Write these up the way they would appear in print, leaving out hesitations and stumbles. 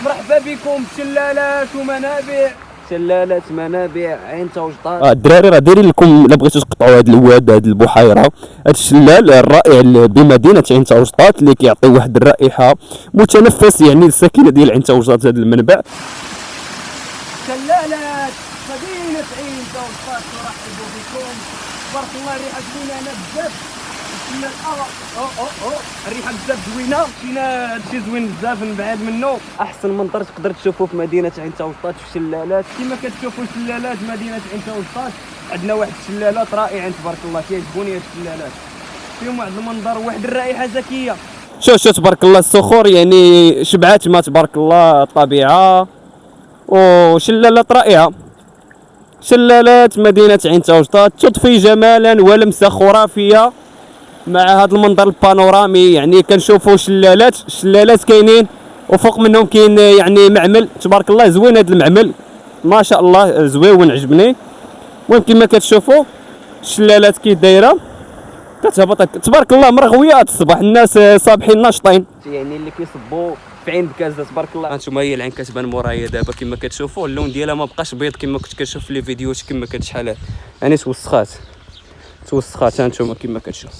مرحبا بكم شلالات ومنابع. شلالات منابع عين توجطات. الدراري راه دايرين لكم الا بغيتو تقطعوا هذا الواد هذه البحيره، هذا الشلال الرائع بمدينه عين توجطات اللي كيعطي واحد الرائحه متنفس يعني للساكنه ديال عين توجطات. هذا المنبع شلالات مدينه عين توجطات ترحب بكم. تبارك الله الريحه زوينه هنا بزاف. الريحه بزاف زوينه. مشينا هادشي زوين بزاف نبعد منه. احسن منظر تقدر تشوفه في مدينه عين توجطات في الشلالات. كما كتشوفوا شلالات مدينه عين توجطات، عندنا واحد الشلالات رائعين تبارك الله. كيعجبوني هاد الشلالات، فيهم واحد المنظر وواحد الرائحه زكيه. شوف تبارك الله الصخور يعني شبعات ما تبارك الله الطبيعه وشلالات رائعه. شلالات مدينه عين توجطات تضفي جمالا ولمسه خرافيه مع هذا المنظر البانورامي. يعني كنشوفوا شلالات كاينين وفوق منهم كاين يعني معمل تبارك الله زوين. هذا المعمل ما شاء الله زوين عجبني. المهم كما كتشوفوا الشلالات كي دايره كتهبط تبارك الله مرغويه الصباح. الناس صابحين ناشطين يعني اللي كيصبوا في عين بكازه تبارك الله. هانتوما هي العين كتبان مورايا دابا كما كتشوفوا. اللون ديالها ما بقاش بيض كما كنت كنشوف في لي فيديوهات كما كانت شحال يعني توسخات هانتوما كما كتشوف.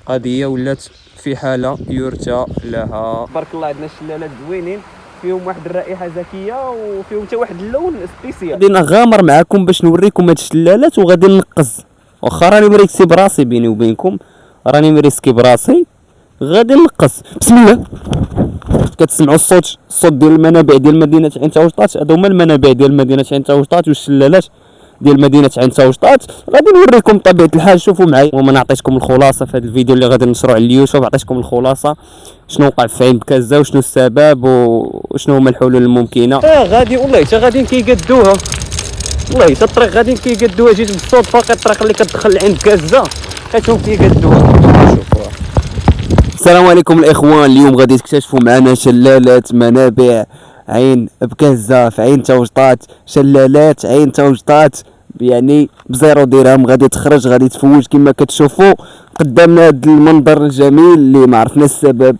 قضيه ولات في حاله يرثى لها. تبارك الله عندنا شلالات زوينين فيهم واحد الرائحه زكيه وفيهم حتى واحد اللون سبيسيال. غادي نغامر معكم باش نوريكم هاد الشلالات وغادي ننقز. واخا راني مريكسي براسي بيني وبينكم، راني مريسكي براسي غادي نقص. بسم الله. كتسمعوا الصوت ديال المنابع ديال مدينه عين توجطات. هادو هما المنابع ديال مدينه عين توجطات والشلالات ديال مدينه عين توجطات. غادي نوريكم بطبيعه الحال. شوفوا معايا وما عطيتكم الخلاصه في هذا الفيديو اللي غادي نشرو على اليوتيوب. عطيتكم الخلاصه شنو وقع في عين بكازه وشنو السبب وشنو هما الحلول الممكنه. غادي والله حتى غادي كيقادوها، والله حتى الطريق غادي كيقادوها. جيت بالصدفه الطريق اللي كتدخل لعند بكازه لقيتهم كيقادوها. شوفوا. السلام عليكم الاخوان. اليوم غادي تكتشفوا معنا شلالات منابع عين بكازه في عين توجطات. شلالات عين توجطات يعني بزيرو درهم غادي تخرج غادي تفوج. كما كتشوفوا قدامنا هذا المنظر الجميل اللي ما عرفنا السبب.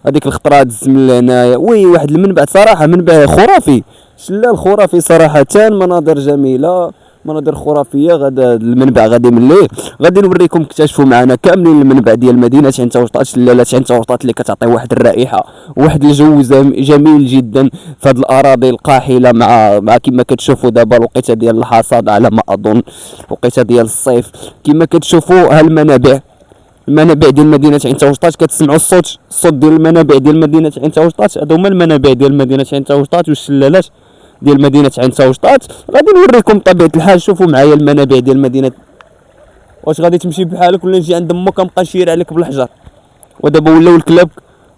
هذيك الخطره دز من هنايا وي واحد المنبع صراحه منبع خرافي. شلال خرافي صراحه، مناظر جميله مناظر خرافيه. غدا المنبع غادي مليه غادي نوريكم اكتشفوا معنا كاملين المنبع ديال مدينه عين توجطات. شلالات عين توجطات اللي كتعطي واحد الرائحه واحد الجو جميل جدا في هذه الاراضي القاحله مع كما كتشوفوا دابا الوقيته ديال الحصاد على ما اظن الوقيته ديال الصيف. كما كتشوفوا المنابع ديال مدينه عين توجطات. كتسمعوا الصوت ديال المنابع ديال مدينه عين توجطات. هادو هما المنابع ديال مدينه عين توجطات والشلالات ديال مدينه عين توجطات. غادي نوريكم بطبيعه الحال. شوفوا معايا المنابع ديال مدينه. واش غادي تمشي بحالك ولا نجي عند امك كنبقى نشير عليك بالحجر؟ ودابا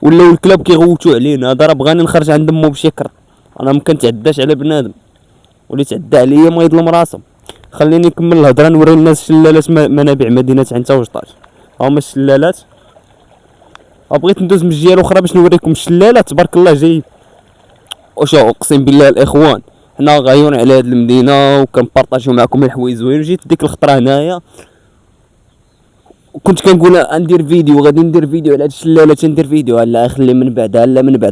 ولاو الكلاب كيغوتوا علينا. هذا راه بغاني نخرج عند امو بشكر. انا ما كنتعداش على بنادم واللي تعدى عليا ما يظلم راسه. خليني نكمل الهضره نوري الناس شلالات منابع مدينه عين توجطات. هما الشلالات. بغيت ندوز من الجهه الاخرى باش نوريكم الشلالات تبارك الله جاي. واش اقسم بالله الاخوان حنا غايون على هذه المدينه وكنبارطاجيو معكم الحوايج زوين. جيت ديك الخطره هنايا وكنت كنقول غندير فيديو على هاد الشلالات. ندير فيديو على خلي من بعد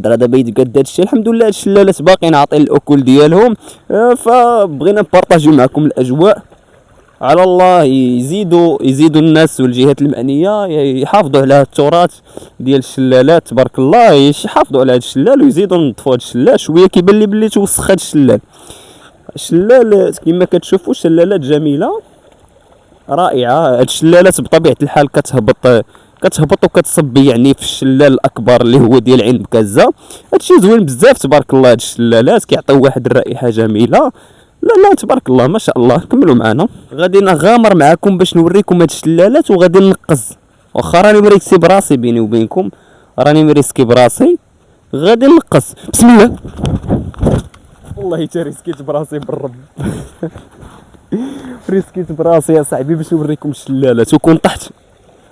راه دابا يتقاد هاد الشيء. الحمد لله هاد الشلالات باقيين عاطين الاكل ديالهم. فبغينا نبارطاجيو معكم الاجواء. على الله يزيدوا الناس والجهات المعنيه يحافظوا على التراث ديال الشلالات تبارك الله. يحافظوا على هذا الشلال ويزيدوا ينظفوا هذا الشلال شويه. كيبان لي بلي توسخ هذا الشلال كما كتشوفوا. شلالات جميله رائعه. هاد الشلالات بطبيعه الحال كتهبط وكتصب يعني في الشلال الاكبر اللي هو ديال عين بكازه. هادشي زوين بزاف تبارك الله. هاد الشلالات كيعطيو واحد الرائحه جميله. لا تبارك الله ما شاء الله. كملوا معنا. غادي نغامر معكم باش نوريكم هاد الشلالات وغادي نقز. واخا راني مريكسي براسي بيني وبينكم، غادي نقص. بسم الله. والله حتى ريسكيت براسي بالرب. ريسكيت براسي يا صاحبي باش نوريكم الشلالات وكون طحت.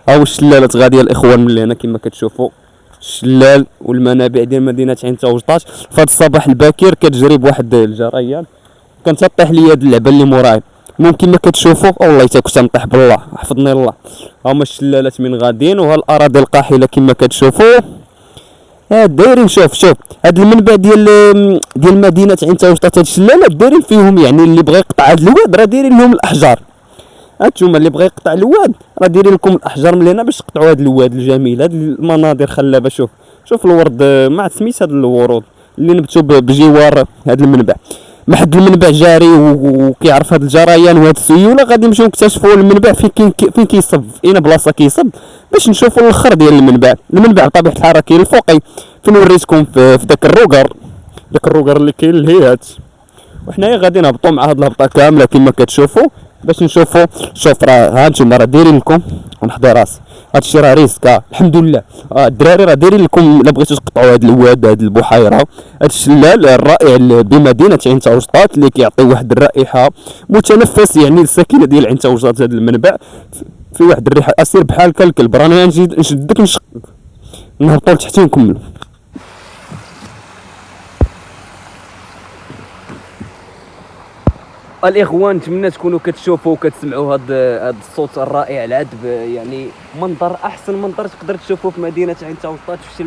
هاو الشلالات غاديه الاخوان من هنا كما كتشوفوا. الشلال والمنابع ديال مدينه عين توجطات في هذا الصباح الباكر كتجري بواحد الجريان. كانت طيح لي هاد اللعبه اللي موراي. ممكن ما كتشوفوا والله حتى كنت نطيح بالله حفظني الله. هما الشلالات من غاديين وها الاراضي القاحله كما كتشوفوا. دايرين شوف هاد المنبع ديال مدينه عين توسطات، هاد الشلالات دايرين فيهم يعني اللي بغى يقطع هاد الواد راه دايرين لهم الاحجار. هانتوما اللي بغى يقطع الواد راه دايرين لكم الاحجار من هنا باش تقطعوا هاد الواد الجميل، هاد المناظر خلابه. شوف الورد، ما سميت هاد الورود اللي نبتوا بجوار هاد المنبع. ما حد المنبع جاري وكيعرف هاد الجريان وهاد السيوله، غادي نمشيو نكتشفوا المنبع فين كيصب، في اين بلاصه كيصب، باش نشوفوا الاخر ديال المنبع بطبيعه الحال كاين الفوقي فين وريتكم في داك الروكر اللي كاين الهيئات. وحنايا غادي نهبطوا مع هاد الهبطه كامله كما كتشوفوا باش نشوفوا. شوف راه هانتوما راه دايرين لكم، ونحضر راسي هادشي راه ريسك. الحمد لله الدراري راه دايرين لكم الا بغيتوا تقطعوا هاد الواد، هاد البحيره، هاد الشلال الرائع بمدينه عين توسطات اللي كيعطي واحد الرائحه متنفس يعني السكينه ديال عين توسطات. هاد المنبع في واحد الريحه اسير بحال كالكلب. رانا نشدك نشقك، نهبطوا لتحت ونكملوا. الاخوان نتمنى تكونوا كتشوفوا وكتسمعوا هذا الصوت الرائع العذب. يعني منظر، احسن منظر تقدر تشوفه في مدينه عين توسطات، في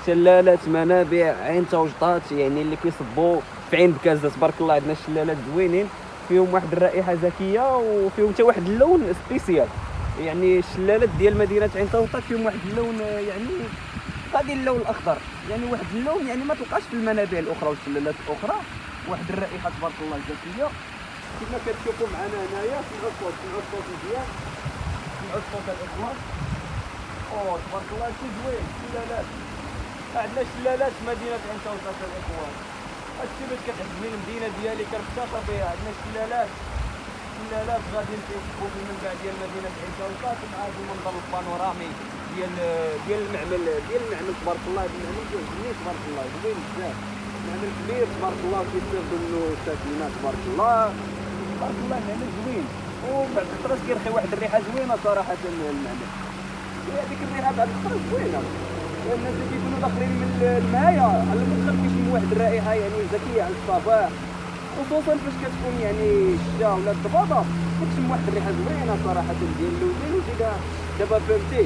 شلالات منابع عين توسطات يعني اللي كيصبوا في عين بكازا. تبارك الله عندنا شلالات زوينين فيهم واحد الرائحه زكيه وفيهم حتى واحد اللون سبيسيال. يعني الشلالات ديال مدينه عين توسطات فيهم واحد اللون يعني غادي اللون الاخضر، يعني واحد اللون يعني ما تلقاش في المنابع الاخرى والشلالات الاخرى. واحد الرائحه تبارك الله زكيه كما كتشوفوا معنا هنايا. سمعوا الصوت مزيان، سمعوا الصوت الاخوان. تبارك الله شي زوين. شلالات، عندنا شلالات في مدينه عين توسطات الاخوان. هادشي باش كتعجبني المدينه ديالي كنفتخر بها. عندنا شلالات غادي نشوفوا في المنبع ديال مدينه عين توسطات مع هذا المنظر البانورامي ديال المعمل تبارك الله. هذا المعمل كيعجبني تبارك الله، زوين بزاف، معمل كبير تبارك الله كيستافدوا منه الساكنه تبارك الله. المعمل زوين وبعد الخطرات كيرخي واحد الريحه زوينه صراحه المعمل. هذيك الريحه بعد الخطرات زوينه، الناس اللي كيكونوا داخلين من المايه على المدخل كيشموا واحد الرائحه يعني زكيه على الصباح، خصوصا فاش كتكون يعني الشتا ولا الضبابه كتشم واحد الريحه زوينه صراحه ديال اللوزين. وزيد دابا فهمتي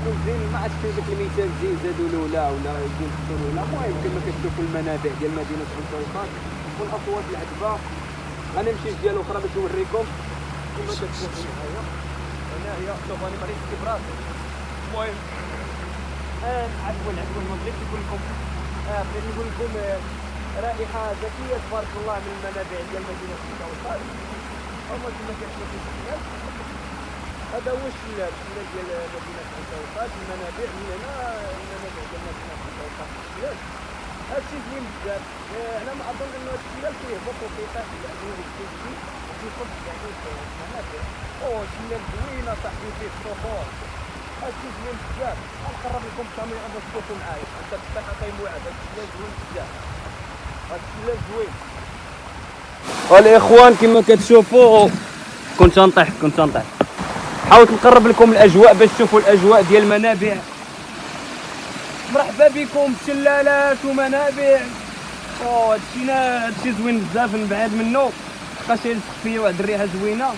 كل زين ما عرفتش داك المثال زين زادوا له ولا يكون خصو ولا. المهم كما كتشوفوا المنابع ديال مدينه عين توسطات والاصوات العذبه. غنمشي لجهه اخرى باش نوريكم كما كتشوفوا هنايا. شوف انا مريت كيف راسي. المهم عفوا ما بغيتش نقول لكم، بغيت نقول لكم رائحه زكيه تبارك الله من المنابع ديال مدينه عين توسطات. هما كما كتشوفوا الشلال، هذا هو الشلال ديال مدينه عين توسطات. المنابع من هنا، المنابع ديال مدينه عين توسطات الشلال. هادشي زوين بزاف. على ما اظن انه هاد الشلال كيهبط وكيطيح يعني وكيمشي وكيصب يعني في المنابع. شلال زوينه صاحبي فيه الصخور. هادشي زوين بزاف. غنقرب لكم الكاميرا باش تشوفوا معايا. انت تطيح طيب واحد. هاد الشلال زوين بزاف، هاد الشلال زوين. والاخوان كما كتشوفوا كنت نطيح. حاولت نقرب لكم الاجواء باش تشوفوا الاجواء ديال المنابع. مرحبا بكم شلالات ومنابع. هادشي زوين بزاف من بعاد منه، بقى شي فيه واحد الريحه زوينه.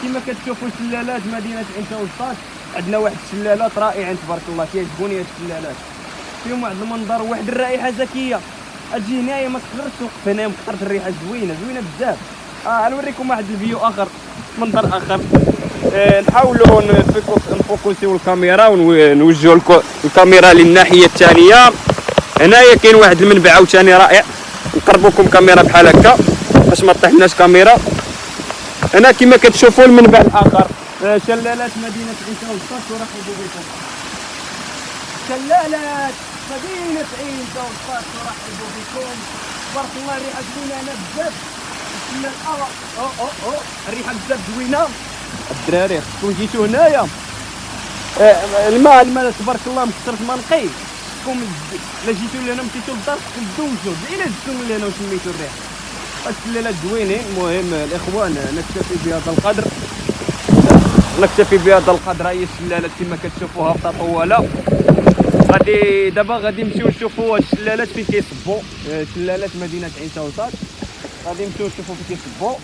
كما كتشوفوا شلالات مدينه عين توسطات، عندنا واحد الشلالات رائعين تبارك الله. كيعجبوني هاد الشلالات، فيهم واحد المنظر وواحد الرائحه زكيه. اجي هنايا ما تقدرش توقف هنايا من كثرة الريحه زوينه بزاف. غنوريكم واحد الفيديو اخر، منظر اخر. نحاولوا نفوكسيو الكاميرا ونوجهوا الكاميرا للناحيه الثانيه. هنايا كاين واحد المنبع عاوتاني رائع، نقربوا لكم كاميرا بحال هكا باش ما طيحناش كاميرا. هنا كما كتشوفوا المنبع الاخر، شلالات مدينه عين توسطات. ورحبوا بكم شلالات مدينه عين توسطات، ورحبوا بكم. تبارك الله الريحه زوينه هنا بزاف. الريحه بزاف زوينه. الدراري خصكم جيتو هنايا. الماء تبارك الله مكثر ما نقي. خصكم الا جيتو لهنا مشيتو للدار خصكم تدوزو الا جيتو لهنا وسميتو الريحه. الشلالات زوينين. المهم الاخوان نكتفي بهذا القدر. هي الشلالات كما كتشوفوا هابطه طواله. غادي نمشيو نشوفوا الشلالات فين كيصبوا. شلالات مدينه عين توسطات غادي نمشيو نشوفوا فين كيصبوا.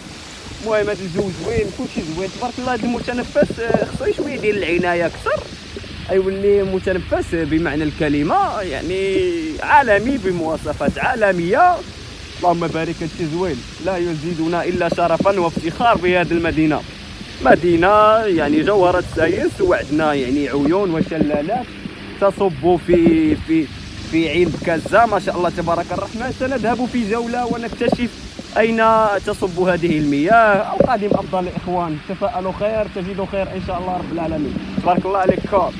المهم هذا الجو زوين، كلشي زوين تبارك الله. هذا المتنفس خصو شويه ديال العنايه اكثر. يولي متنفس بمعنى الكلمه، يعني عالمي بمواصفات عالميه. اللهم بارك، هادشي زوين، لا يزيدنا الا شرفا وافتخار بهذه المدينه. مدينه يعني جوهره الساينس، وعندنا يعني عيون وشلالات تصب في عين بكازا، ما شاء الله تبارك الرحمن. سنذهب في جوله ونكتشف اين تصب هذه المياه. القادم افضل اخوان، تفاءلوا خير تجدوا خير ان شاء الله رب العالمين. تبارك الله عليك كار.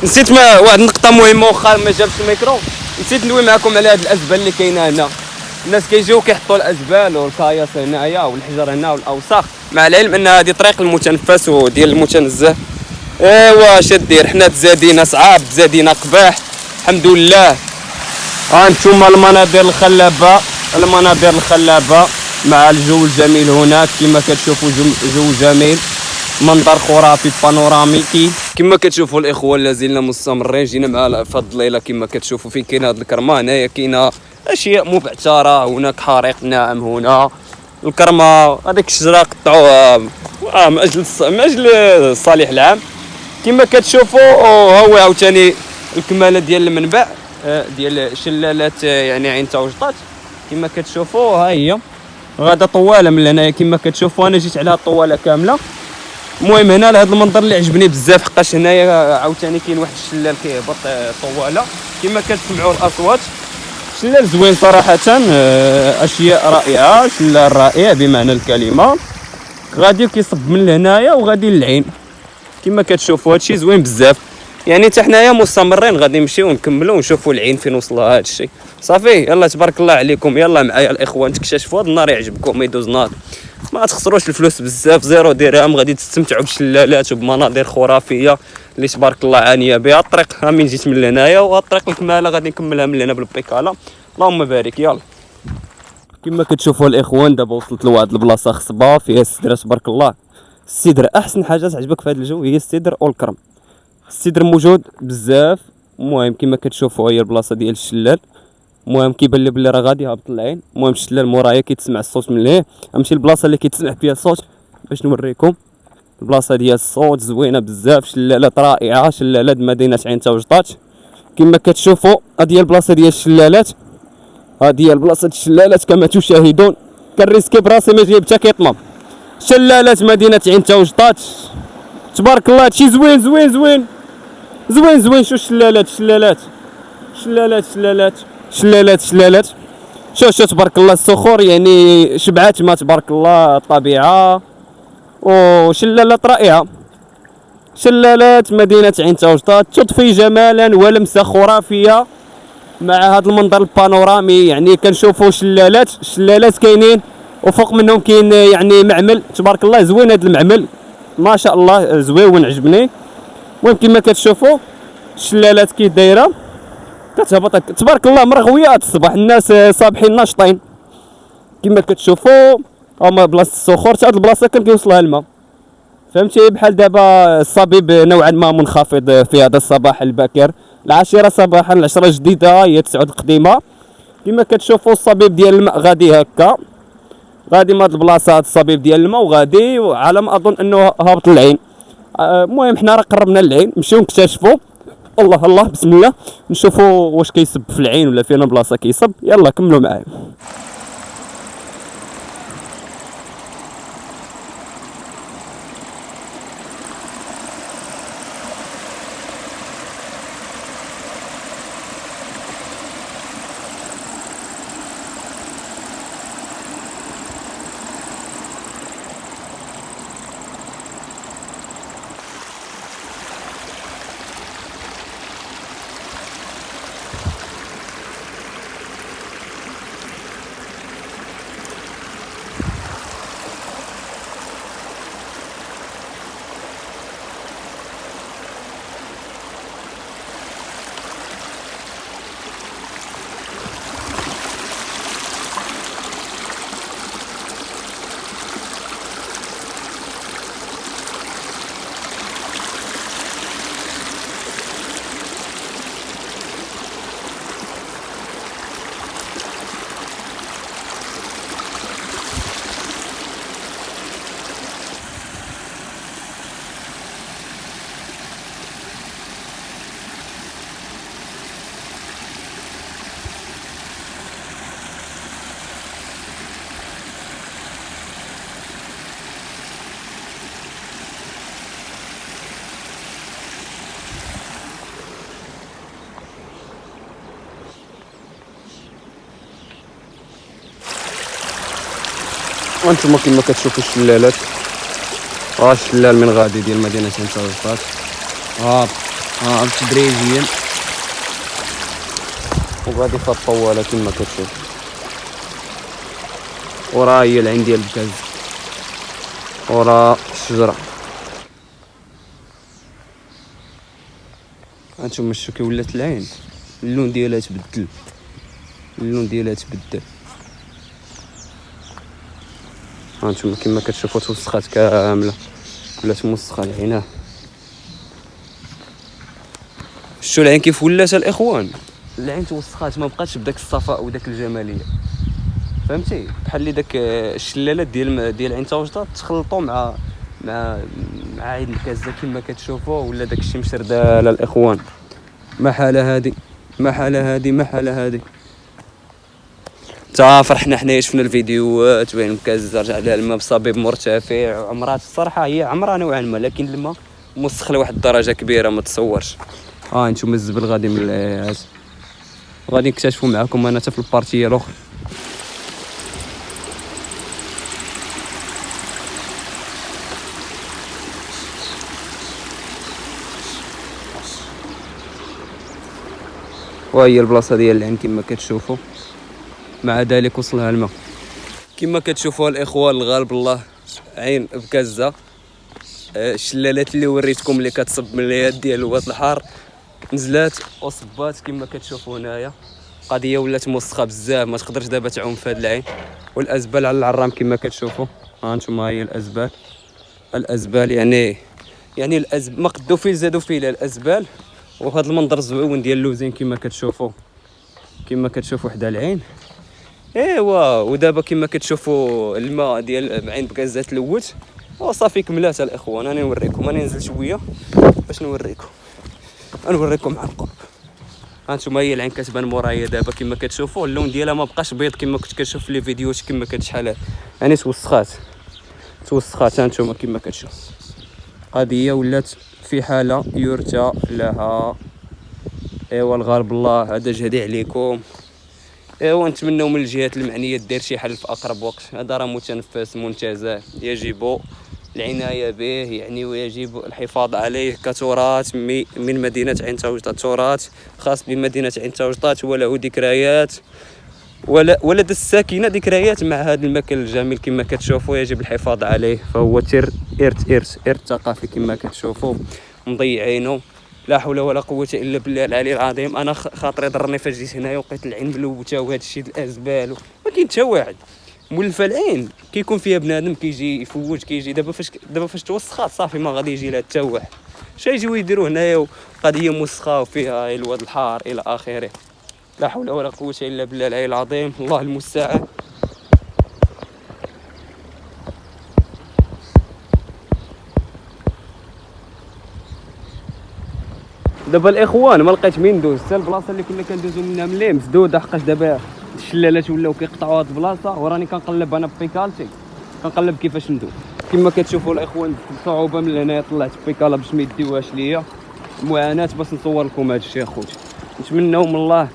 نسيت واحد النقطة مهمة واخا ما جابش الميكرو. نسيت ندوي معكم على هاد الازبال اللي كاينه هنا. الناس كيجيو كيحطوا الازبال والكاياس هنايا والحجر هنا والاوساخ، مع العلم ان هذه طريق المتنفس وديال المتنزه. ايوا اش دير، حنا تزادينا صعاب، تزادينا قباح، الحمد لله. ها انتم المناظر الخلابه، المناظر الخلابه مع الجو الجميل هناك. كما كتشوفوا جو جميل، منظر خرافي بانوراميكي. كما كتشوفوا الاخوه لازلنا مستمرين. جينا مع فهاد الليله كما كتشوفوا فين كاين هاد الكرمه. هنايا كاينه اشياء مبعثره، هناك حريق ناعم هنا. الكرمه هذيك الشجره قطعوها من اجل الصالح العام. كما كتشوفوا هو عاوتاني الكماله ديال المنبع ديال شلالات يعني عين توجطات. كما كتشوفوا ها هي غادا طواله من هنايا. كما كتشوفوا انا جيت على الطواله كامله. المهم هنا لهذا المنظر اللي عجبني بزاف، حقاش هنايا عاوتاني كاين واحد الشلال كيهبط طواله. كما كتسمعوا الاصوات، شلال زوين صراحه، اشياء رائعه، شلال رائع بمعنى الكلمه. غادي كيصب من هنايا وغادي للعين. كما كتشوفوا هادشي زوين بزاف. يعني حتى حنايا مستمرين، غادي نمشيو ونكملوا ونشوفوا العين فين وصل هذا الشيء. صافي يلا تبارك الله عليكم، يلا معايا الاخوان تكتشفوا هذا النهار يعجبكم، يدوز نهار ما تخسروش الفلوس بزاف، 0 درهم. غادي تستمتعوا بالشلالات وبمناظر خرافيه اللي تبارك الله عانيه بها. الطريق ها من جيت من هنايا، والطريق الكماله غادي نكملها من هنا بالبيكالا. اللهم بارك. يلا كما كتشوفوا الاخوان دابا وصلت لواحد البلاصه خصبه فيها السدره تبارك الله. السدر احسن حاجه تعجبك في هذا الجو هي السدر والكرم. السدر موجود بزاف. المهم كما كتشوفوا هي البلاصه ديال الشلال. المهم كيبان لي بلي راه غادي هابط العين. المهم الشلال مورايا كيتسمع الصوت من لهيه. غنمشي للبلاصه اللي كيتسمع فيها الصوت باش نوريكم. البلاصه ديال الصوت زوينه بزاف، شلالات رائعه، شلالات مدينه عين توجطات. كما كتشوفوا هذه هي البلاصه ديال الشلالات، هذه هي البلاصه ديال الشلالات كما تشاهدون. كنريسكي براسي ما جايب حتى كيطمم. شلالات مدينه عين توجطات تبارك الله. هادشي زوين زوين زوين زوين زوين. شو الشلالات شلالات شلالات شلالات شلالات شلالات. شو تبارك الله الصخور يعني شبعات ما تبارك الله الطبيعه. وشلالات رائعه، شلالات مدينه عين توجطات تضفي جمالا ولمسه خرافيه مع هذا المنظر البانورامي. يعني كنشوفوا شلالات كاينين وفوق منهم كاين يعني معمل تبارك الله. زوين هذا المعمل ما شاء الله، زوين عجبني. المهم كما كتشوفوا الشلالات كي دايره كتهبط تبارك الله مرغويات الصباح. الناس صابحين ناشطين. كما كتشوفوا هما بلاصه الصخور. حتى هاد البلاصه كان كيوصلها الماء، فهمتي؟ بحال دابا الصبيب نوعا ما منخفض في هذا الصباح الباكر. 10 صباحا، 10 جديده، هي 9 القديمه. كما كتشوفوا الصبيب ديال الماء غادي هكا، غادي من هاد البلاصه هاد الصبيب ديال الماء وغادي على ما اظن انه هابط العين. المهم حنا راه قربنا للعين، نمشيو نكتشفوا. الله الله بسم الله، نشوفوا واش كيصب في العين ولا فينا بلاصه كيصب. يلا كملوا معايا. وانتم كما كتشوفوا الشلالات، الشلال من غادي ديال مدينه عين توجطات هابط تدريجيا وغادي في الطواله كما كتشوف. وراه هي العين ديال بكاز، وراه الشجره. هانتوما شتو كي ولات العين، اللون ديالها تبدل، هانتوما كما كتشوفوا توسخات كامله، ولات موسخه العينه. شتو العين كيف ولات الاخوان، العين توسخات، ما بقاتش بداك الصفاء وداك الجماليه، فهمتي؟ بحال اللي داك الشلالات ديال عين توجطات تخلطوا مع عين كازا كما كتشوفوا، ولا داك الشيء مشرداله الاخوان. ما حاله هادي تا فرحنا حنايا شفنا الفيديوهات بين مكازا رجع لها الماء بصبيب مرتفع وعمرات. الصراحه هي عمرها نوعا ما، لكن الماء مسخ لواحد الدرجه كبيره ما تصورش. انتم الزبل غادي من غادي نكتشفوا معكم انا حتى في البارتيه الاخرى. وهي البلاصه ديال العين كما كتشوفوا، مع ذلك وصلها الماء كما كتشوفوا الاخوان. الغالب الله عين بكازا، الشلالات اللي وريتكم اللي كتصب من اليد ديال واد الحار نزلات وصبات كما كتشوفوا هنايا. قضيه ولات موسخه بزاف، ما تقدرش دابا تعوم في هاد العين. والازبال على العرام كما كتشوفوا، هانتوما هي الازبال يعني ما قدو فيه زادوا فيه الازبال. وهذا المنظر الزويون ديال اللوزين كما كتشوفوا حدا العين. ايوا ودابا كما كتشوفوا الماء ديال عين بكازا تلوت وصافي كملات الاخوان. انا نوريكم، انا ننزل شويه باش نوريكم عن القرب. هانتوما هي العين كتبان مورايا دابا كما كتشوفوا. اللون ديالها ما بقاش بيض كما كنت كتشوف في لي فيديوهات، كما كانت شحال يعني توسخات. هانتوما كما كتشوف قضيه ولات في حاله يرثى لها. ايوا الغالب الله هذا جهدي عليكم. ايوا نتمنوا من الجهات المعنيه دير شي حل في اقرب وقت. هذا راه متنفس منتزه، يجب العنايه به يعني، ويجب الحفاظ عليه كتراث من مدينه عين توجطات، تراث خاص بمدينه عين توجطات، وله ذكريات ولدى الساكنه ذكريات مع هذا المكان الجميل كما كتشوفوا. يجب الحفاظ عليه، فهو ارث ثقافي كما كتشوفوا مضيعينه. لا حول ولا قوه الا بالله العلي العظيم. انا خاطري ضرني فاش جيت هنايا ولقيت العين ملوته وهذا الشيء الازبال، ما كاين حتى واحد. مولفه العين كيكون فيها بنادم كيجي يفوج، كيجي دابا فاش توسخات صافي ما غادي يجي لها حتى واحد. شنو يجيو يديروا هنايا قضيه مسخه وفيها الواد الحار الى اخره. لا حول ولا قوه الا بالله العلي العظيم، الله المستعان. دابا الاخوان ما لقيت مين ندوز، حتى البلاصه اللي كنا كندوزو منها ملي مسدوده، حقاش دابا الشلالات ولاو كيقطعوا هاد البلاصه. وراني كنقلب انا بيكالتي، كنقلب كيفاش ندوز. كما كتشوفوا الاخوان بصعوبه من هنا طلعت بيكالا باش ما يديوهاش ليا، معاناه باش نصور لكم هذا الشيء اخوتي. نتمنوا من الله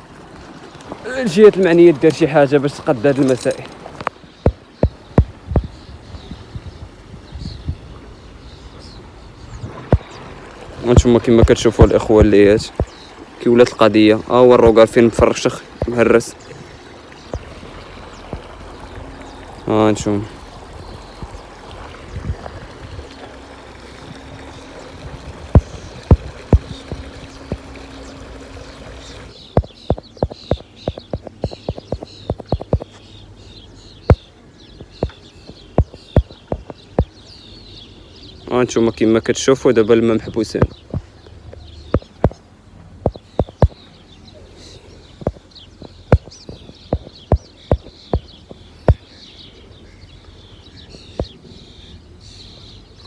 الجهات المعنيه دير شي حاجه باش تقضي هاد المسائل. وانتم كما كتشوفوا الاخوان الليات كي ولات القضيه. هو الروكار فين مفرشخ مهرس. انتم كما كتشوفوا دابا الماء محبوسين.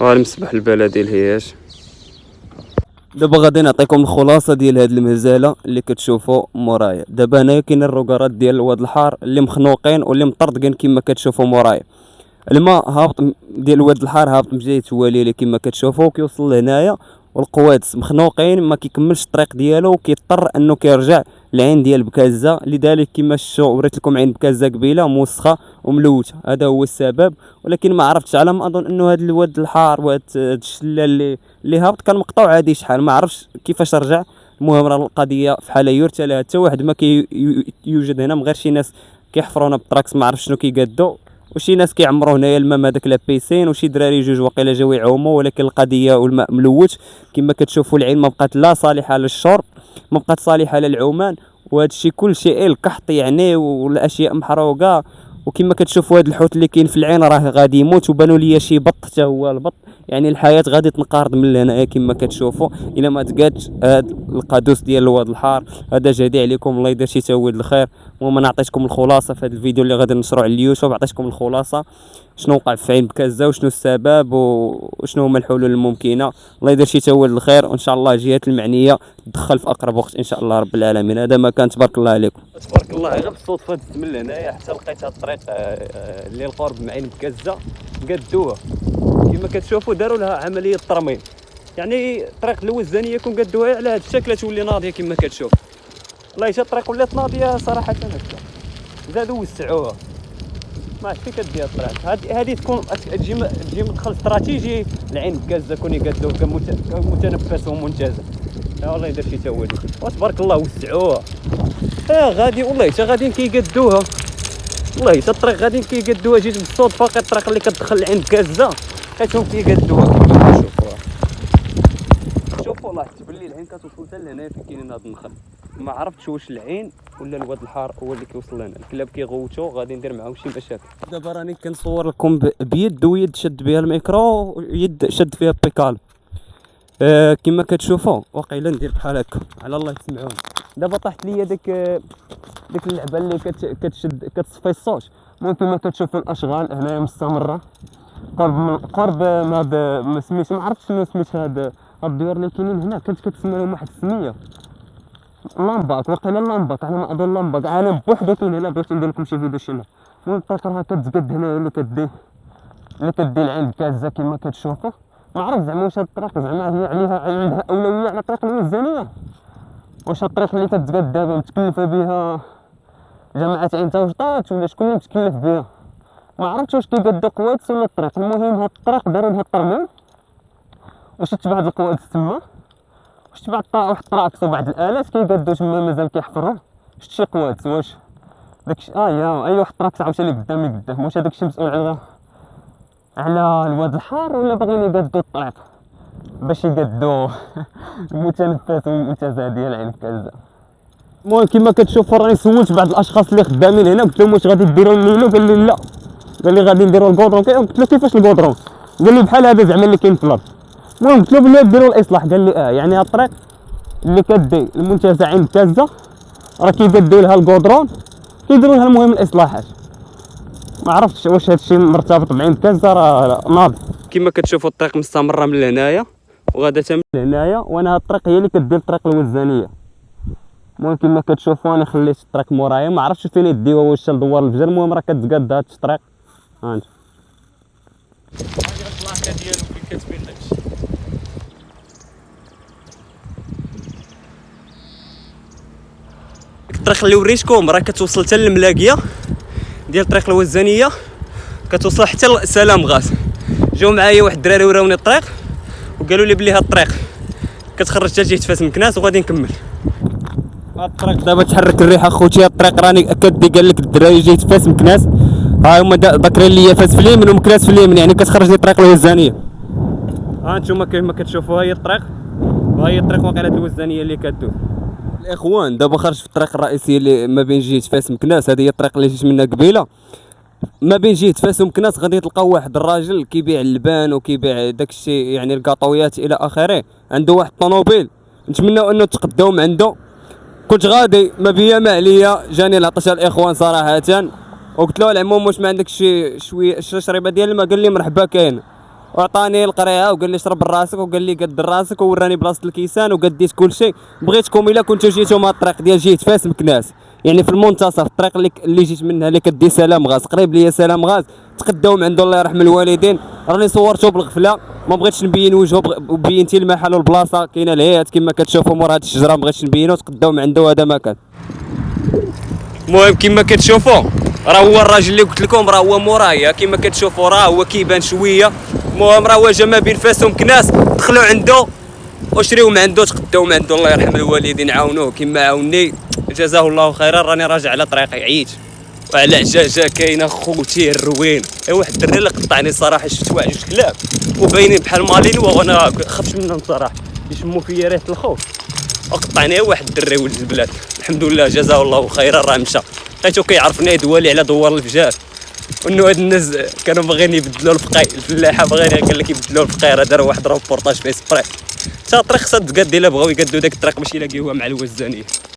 المسبح البلدي الهياج. دابا غادي نعطيكم الخلاصه ديال هاد المزاله اللي كتشوفوا مورايا. دابا هنايا كاين الروكارات ديال واد الحار اللي مخنوقين واللي مطردقين كما كتشوفوا مورايا. الماء هابط ديال واد الحار هابط جاي توالي لي كما كتشوفوا، كيوصل لهنايا والقوادس مخنوقين، ما كيكملش الطريق ديالو وكيضطر انه كيرجع للعين ديال بكازا. لذلك كما شفتوا وريت لكم عين بكازا قبيله موسخه وملوثه، هذا هو السبب. ولكن ما عرفتش على ما اظن انه هذا الواد الحار وهذا الشلال اللي هابط كان مقطوع عادي شحال، ما عرفتش كيفاش رجع. المهم راه القضيه في حاله يرثى لها، حتى واحد ما يوجد هنا من غير شي ناس كيحفرونا بالطراكس ما عرف شنو كيقادو، وشي ناس كيعمروا هنايا الماء هذاك لا بيسين، وشي دراري جوج واقيلا جاو يعوموا. ولكن القضيه والماء ملوث كما كتشوفوا، العين ما بقات لا صالحه للشرب ما بقات صالحه للعومان، وهذا الشيء كل شيء القحط يعني والاشياء محروقه. وكما كتشوفوا هذا الحوت اللي كاين في العين راه غادي يموت، وبانوا لي شي بط حتى هو البط، يعني الحياه غادي تنقرض من هنايا كما كتشوفوا الا ما تقادش هذا القادوس ديال الواد الحار. هذا جدي عليكم، الله يدير شي تاويل الخير. المهم انا عطيتكم الخلاصه في هذا الفيديو اللي غادي نشرو على اليوتيوب، عطيتكم الخلاصه شنو وقع في عين بكازا وشنو السبب وشنو هما الحلول الممكنه. الله يدير شي تاويل الخير، وان شاء الله الجهات المعنيه تدخل في اقرب وقت ان شاء الله رب العالمين. هذا ما كان، تبارك الله عليكم. تبارك الله. غير بالصدفه دزت من هنايا حتى لقيت هاد الطريق اللي القرب من عين بكازا قادوها كما كتشوفوا، داروا لها عمليه ترميم. يعني الطريق الوزانيه كون قادوها على هاد الشكل تولي ناضيه كما كتشوف. والله حتى الطريق ولات ناضيه صراحه هكا، زادوا وسعوها ما عرفت كيف كدير الطريق. هذه تكون تجي مدخل استراتيجي لعين بكازا كون يقادوه كمتنفس ومنتزه. والله يدير شي تاويل وتبارك الله وسعوها. غادي والله حتى غاديين كيقادوها، والله حتى الطريق غاديين كيقادوها. جيت بالصدفه لقيت الطريق اللي كتدخل لعين بكازا لقيتهم كيقادوها كما كتشوفوها. شوفوا والله حتى بالليل العين كتوصل حتى لهنا فين كاينين هاد النخل. ما عرفتش واش العين ولا الواد الحار هو اللي كيوصل لنا. الكلاب كيغوتوا غادي ندير معاهم شي مشاكل. دابا راني كنصور لكم بيد، ويد شد بها الميكرو ويد شد فيها بيكال. كما كتشوفوا واقيلا ندير بحال هكا على الله تسمعون. دابا طاحت ليا ديك اللعبه اللي كتشد كتصفي الصوت. المهم كما كتشوفوا الاشغال هنايا مستمره قرب ما سميتو، ما عرفتش شنو سميت هاد الديور اللي كاينين هنا. كنت كتسمى لهم واحد السميه لامبات، واقيلا لامبات على ما اظن لامبات. انا بوحدي كاين هنا بغيت ندير لكم شي فيديو شنو. المهم الطريق راه كتقد هنايا اللي كدي العين بكازا كما كتشوفوا. ما عرفت زعما واش هاد الطريق زعما هي عليها عندها اولويه على الطريق الوزانيه، واش هاد الطريق اللي كتقاد دابا متكلفه بها جماعه عين توجطات ولا شكون اللي متكلف بها. ما عرفتش واش كيقادو قوادس ولا الطريق. المهم هاد الطريق داروا لها الترميم، واش تبع هاد القوادس تما، واش تبع واحد الطراكس وبعض الالات كيقادو تما مازال كيحفروا. شفت شي قوادس واش داكشي يا اي واحد الطراكس عاوتاني قدام واش هذاك الشيء مسؤول على الواد الحار ولا باغيين يقادو الطريق باش يقادو المتنفس والمنتزه ديال عين بكازا. المهم كما كتشوفوا راني سولت بعض الاشخاص اللي خدامين هنا، قلت لهم واش غادي ديروا المينو، قال لي لا، قال لي غادي نديروا الكودرون. قلت له كيفاش الكودرون؟ قال لي بحال هذا زعما اللي كاين في الارض. المهم قلت له بلي ديروا الاصلاح، قال لي يعني هاد الطريق اللي كدي المنتزه عين بكازا راه كيقادوا لها الكودرون، كيديروا لها المهم الاصلاحات. ما عرفتش واش هادشي مرتبط بعين بكازا، راه ناض. كما كتشوفوا الطريق مستمره من هنايا وغادا حتى من هنايا، وانا هاد الطريق هي اللي كدير الطريق الوزانيه. المهم كما كتشوفوا انا خليت الطريق مورايا، ما عرفتش فين يديوها، واش لدوار الفجر. المهم راه كتقاد هاد الطريق. ها انت هادي البلاكه ديالو فين كتبين داكشي. الطريق اللي وريتكم راه كتوصل حتى للملاقيه ديال الطريق الوزانيه، كتوصل حتى لسلام غاز. جاو معايا واحد الدراري وراوني الطريق وقالوا لي بلي هاد الطريق كتخرج حتى جهه فاس مكناس وغادي نكمل. هاد الطريق دابا تحرك الريحه خوتي. هاد الطريق راني كدي قال لك الدراري جهه فاس مكناس، ها هما ذاكرين ليا فاس في اليمين ومكناس في اليمين، يعني كتخرج لي الطريق الوزانيه. ها انتم كما كتشوفوا هي الطريق، وهي الطريق واقيلا الوزانيه اللي كدوز. الاخوان دابا خرج في الطريق الرئيسيه اللي ما بين جهه فاس مكناس، هذه هي الطريق اللي جيت منها قبيله. ما بين جهه فاس ومكناس غادي تلقاو واحد الراجل كيبيع اللبان وكيبيع داكشي يعني الكاطويات الى اخره، عنده واحد الطوموبيل. نتمنوا انه تقداو من عنده. كنت غادي ما بيا ما عليا، جاني العطش الاخوان صراحه، وقلت له العموم واش ما عندك شويه شريبه ديال الماء؟ قال لي مرحبا كاين، وعطاني القريعه وقال لي شرب راسك، وقال لي قد راسك، ووراني بلاصه الكيسان وقديت كل شيء. بغيتكم الا كنتو جيتو مع الطريق ديال جهه فاس مكناس يعني في المنتصف الطريق اللي جيت منها اللي كدي سلام غاز قريب ليا سلام غاز تقداو من عنده الله يرحم الوالدين. راني صورته بالغفله ما بغيتش نبين وجهه وبينتي المحل والبلاصه كاينه الهيئات كما كتشوفوا مور هاد الشجره ما بغيتش نبينو تقداو من عنده هذا مكان. المهم كما كتشوفوا راه هو الراجل اللي قلت لكم راه هو مورايا كما كتشوفوا راه هو كيبان شويه. المهم راه هو جا ما بين فاس ومكناس دخلوا عنده وشريو من عنده تقداو من عنده الله يرحم الوالدين عاونوه كما عاوني جزاه الله خيرا. راني راجع على طريقي عييت وعلى عجاجه كاينه خوتي الروين. واحد الدري اللي قطعني الصراحه شفت واحد جوج كلاب وباينين بحال مالين وانا خفت منهم صراحه يشموا فيا ريحه الخوف وقطعني واحد الدري ولد البلاد. الحمد لله جزاه الله خيرا راه مشى لقيتو كيعرفني يدوالي على دوار الفجار وانه هاد الناس كانوا باغيين يبدلوا الفقاي الفلاحه باغيين قال لك يبدلوا الفقيره داروا واحد روبورتاج في سبري حتى الطريق خصها تقاد الا بغاو يقادوا داك الطريق باش يلاقيوها مع الوزانيه.